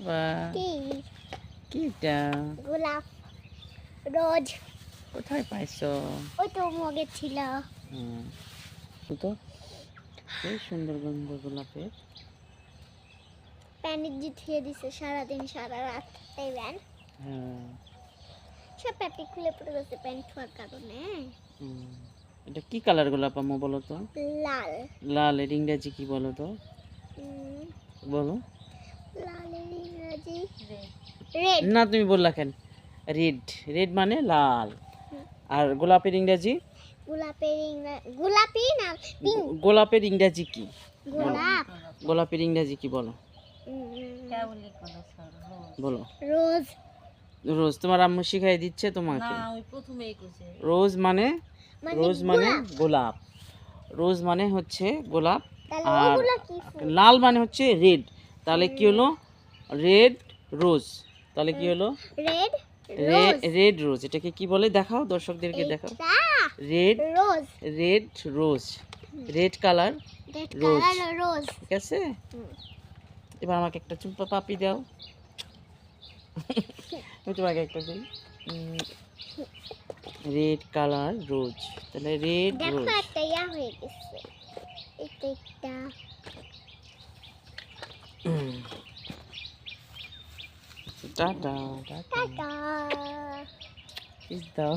বাবা কি কি এটা গোলাপ রোজ কোথায় পাইছো? ওই তো মগে ছিল। হুম, তো বেশ সুন্দর গন্ধ গোলাপের। প্যানিক জিতিয়ে দিছে সারাদিন সারা রাত তাই ব্যান হ্যাঁ। সব প্যাপিক খুলে পড়ে গেছে প্যান্ট হওয়ার কারণে। হুম, এটা কি কালার গোলাপ আম্মু বলো তো? লাল লাল এর ইংরেজি কি বলো তো? উম, বলো। লালের ইংরেজি রেড। না তুমি বললা কেন? রেড। রেড মানে লাল। আর গোলাপের ইংরেজি? গোলাপের গোলাপি না পিঙ্ক গোলাপের ইংরেজি কি? গোলাপ গোলাপের ইংরেজি কি বলো? বলো। রোজ রোজ তোমার আম্মু শিখাই দিচ্ছে তোমাকে? রোজ মানে রোজ মানে গোলাপ। রোজ মানে হচ্ছে গোলাপ। তাহলে আর ওগুলা কি ফুল? লাল মানে হচ্ছে রেড। তাহলে কি হলো? Red rose. তাহলে কি হলো? Red rose red rose. এটাকে কি বলে দেখাও, দর্শকদেরকে দেখাও। এটা red rose red rose. Red colour red rose. Colour রোজ ঠিক আছে? এবার আমাকে একটা চুম্পা পাপি দাও। আমি তোমাকে একটা দিই। রেড কালার রোজ। তাহলে রেড দেখো রোজ। একটা ইয়া হয়ে গেছে এটা একটা টাটা টাটা টাটা কিস দাও।